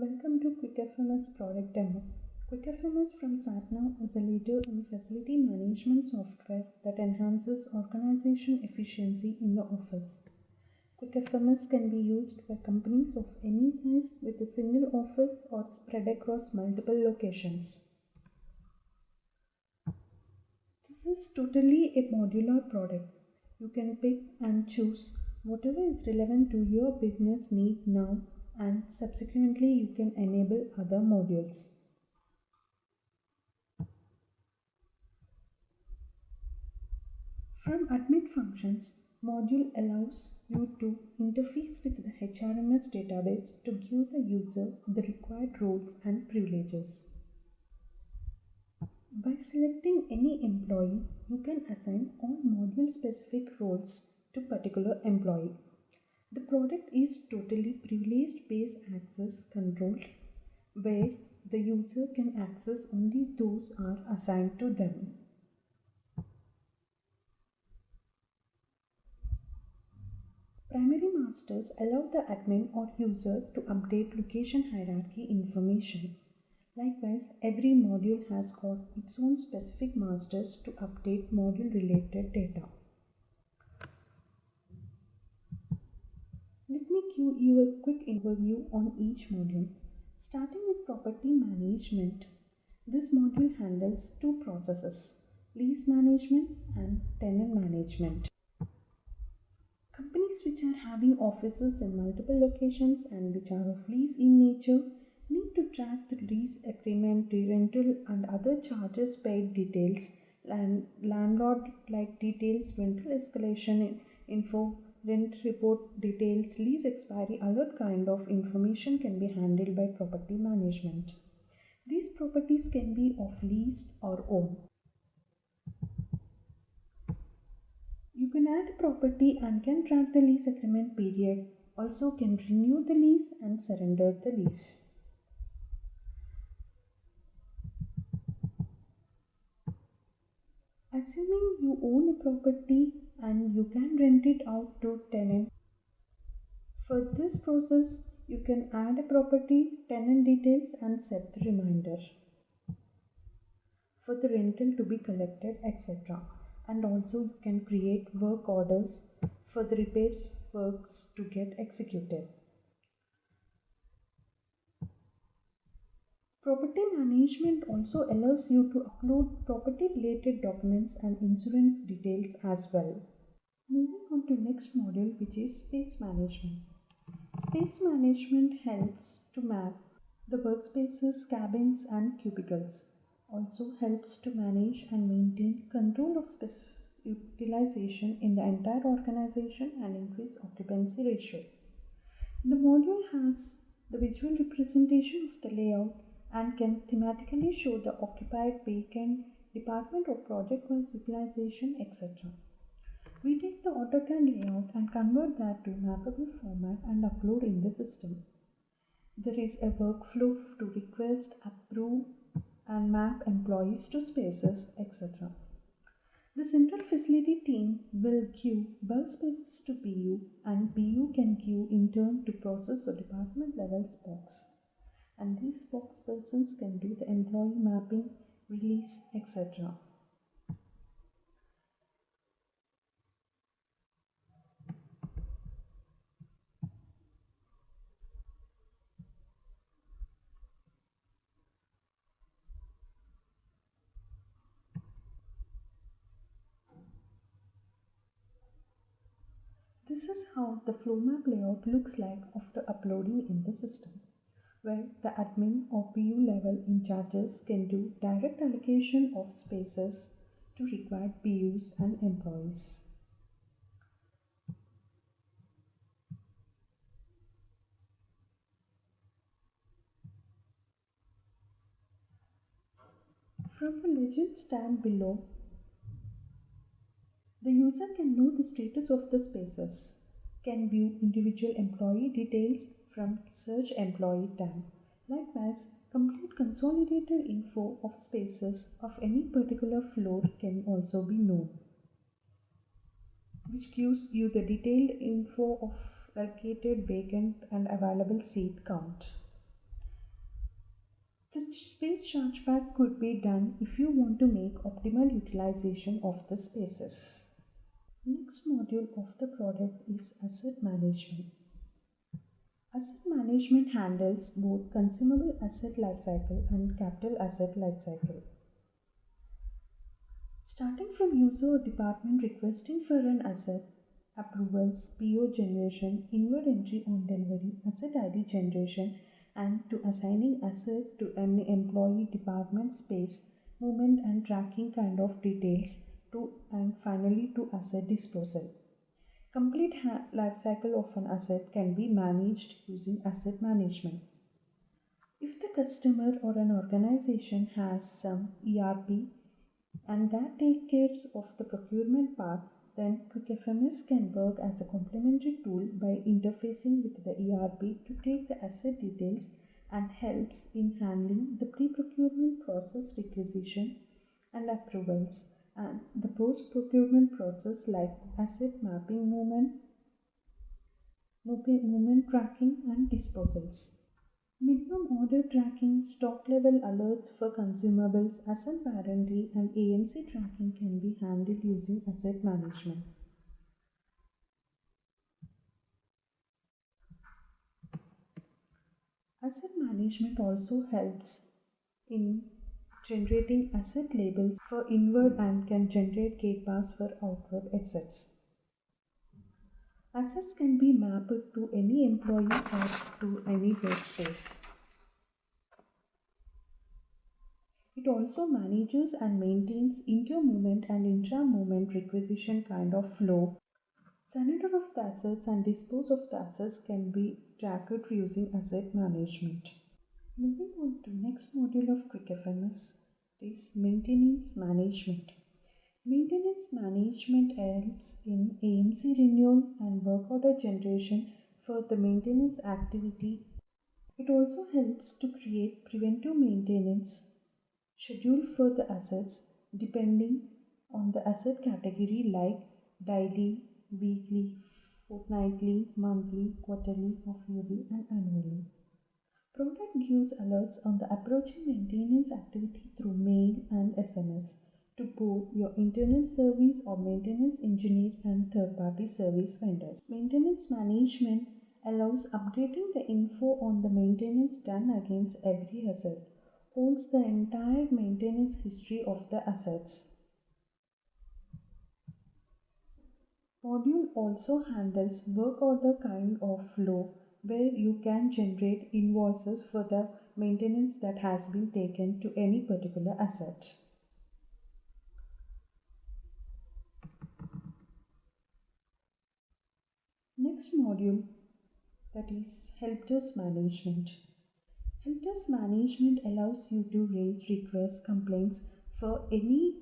Welcome to QuickFMS product demo. QuickFMS from SatNav is a leader in facility management software that enhances organization efficiency in the office. QuickFMS can be used by companies of any size with a single office or spread across multiple locations. This is totally a modular product. You can pick and choose whatever is relevant to your business need now, and subsequently you can enable other modules. From admin functions, module allows you to interface with the HRMS database to give the user the required roles and privileges. By selecting any employee, you can assign all module specific roles to particular employee. The product is totally privileged based access controlled, where the user can access only those are assigned to them. Primary masters allow the admin or user to update location hierarchy information. Likewise, every module has got its own specific masters to update module related data. Let me give you a quick overview on each module. Starting with property management, this module handles two processes: lease management and tenant management. Companies which are having offices in multiple locations and which are of lease in nature need to track the lease agreement, rental and other charges paid details, landlord-like details, rental escalation info, rent report details, lease expiry, other kind of information can be handled by property management. These properties can be of leased or owned. You can add a property and can track the lease agreement period, also can renew the lease and surrender the lease. Assuming you own a property and you can rent it out to tenant. For this process, you can add a property, tenant details and set the reminder for the rental to be collected, etc. And also you can create work orders for the repairs works to get executed. Property management also allows you to upload property related documents and insurance details as well. Moving on to next module, which is space management. Space management helps to map the workspaces, cabins and cubicles. Also helps to manage and maintain control of space utilization in the entire organization and increase occupancy ratio. The module has the visual representation of the layout and can thematically show the occupied, vacant, department or project-wise utilization, etc. We take the AutoCAD layout and convert that to mappable format and upload in the system. There is a workflow to request, approve and map employees to spaces, etc. The central facility team will queue bulk spaces to PU and PU can queue in turn to process or department level spots. And these spokespersons can do the employee mapping, release, etc. This is how the flow map layout looks like after uploading in the system, where the admin or PU level in charges can do direct allocation of spaces to required PUs and employees. From the Legends tab below, the user can know the status of the spaces, can view individual employee details from Search Employee tab. Likewise, complete consolidated info of spaces of any particular floor can also be known, which gives you the detailed info of allocated, vacant and available seat count. Space chargeback could be done if you want to make optimal utilization of the spaces. Next module of the product is asset management. Asset management handles both consumable asset lifecycle and capital asset lifecycle. Starting from user or department requesting for an asset, approvals, PO generation, inward entry on delivery, asset ID generation, and to assigning asset to an employee, department, space, movement and tracking kind of details to, and finally to asset disposal. Complete life cycle of an asset can be managed using asset management. If the customer or an organization has some ERP and that takes care of the procurement part, then QuickFMS can work as a complementary tool by interfacing with the ERP to take the asset details and helps in handling the pre-procurement process requisition and approvals and the post-procurement process like asset mapping, movement tracking and disposals. Minimum order tracking, stock level alerts for consumables, asset warranty and AMC tracking can be handled using asset management. Asset management also helps in generating asset labels for inward and can generate gate paths for outward assets. Assets can be mapped to any employee or to any workspace. It also manages and maintains inter-movement and intra-movement requisition kind of flow. Surrender of the assets and dispose of the assets can be tracked using asset management. Moving on to next module of QuickFMS is maintenance management. Maintenance management helps in AMC renewal and work order generation for the maintenance activity. It also helps to create preventive maintenance schedule for the assets depending on the asset category like daily, weekly, fortnightly, monthly, quarterly, half-yearly and annually. Product gives alerts on the approaching maintenance activity through mail and SMS to both your internal service or maintenance engineer and third-party service vendors. Maintenance management allows updating the info on the maintenance done against every asset, holds the entire maintenance history of the assets. Module also handles work order kind of flow where you can generate invoices for the maintenance that has been taken to any particular asset. Next module, that is helpdesk management. Helpdesk management allows you to raise requests, complaints for any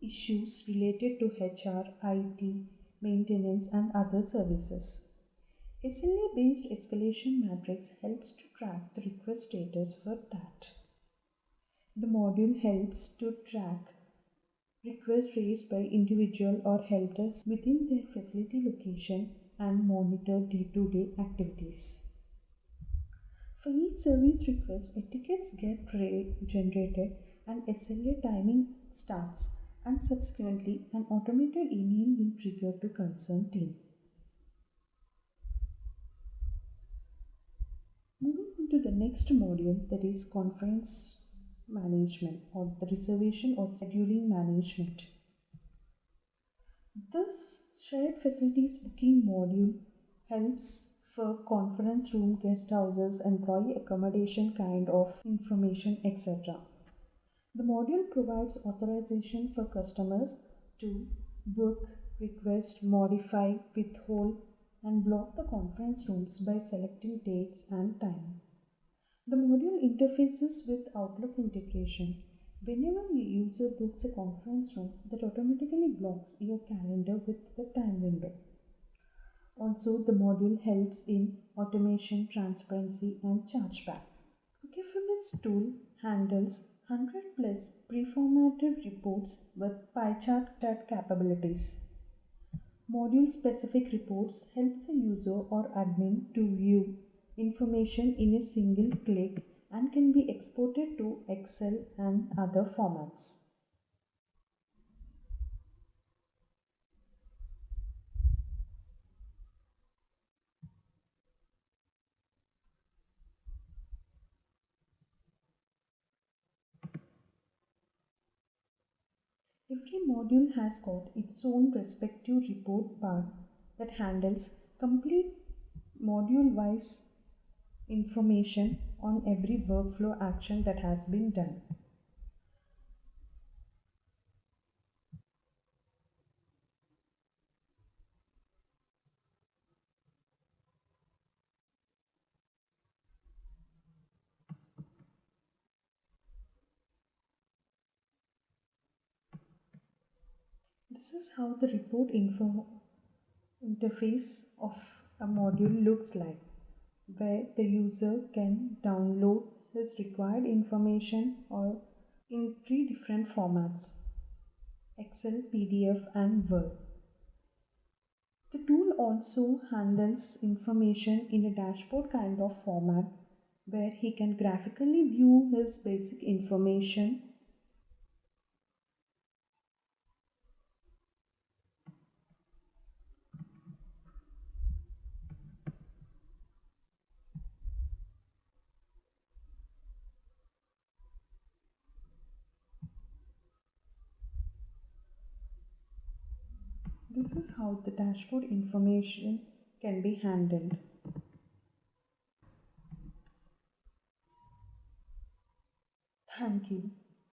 issues related to HR, IT, maintenance and other services. SLA-based escalation matrix helps to track the request status for that. The module helps to track requests raised by individual or helpdesk within their facility location and monitor day-to-day activities. For each service request, etiquettes get generated and SLA timing starts, and subsequently an automated email will trigger to concerned team. Moving on to the next module, that is conference management or the reservation or scheduling management. This shared facilities booking module helps for conference room, guest houses, employee accommodation kind of information, etc. The module provides authorization for customers to book, request, modify, withhold, and block the conference rooms by selecting dates and time. The module interfaces with Outlook integration. Whenever a user books a conference room, that automatically blocks your calendar with the time window. Also, the module helps in automation, transparency, and chargeback. QuickFMS tool handles 100 plus pre-formatted reports with pie chart capabilities. Module-specific reports help the user or admin to view information in a single click and can can be exported to Excel and other formats. Every module has got its own respective report part that handles complete module-wise information on every workflow action that has been done. This is how the report info interface of a module looks like, where the user can download his required information or in three different formats: Excel, PDF, and Word. The tool also handles information in a dashboard kind of format where he can graphically view his basic information. This is how the dashboard information can be handled. Thank you.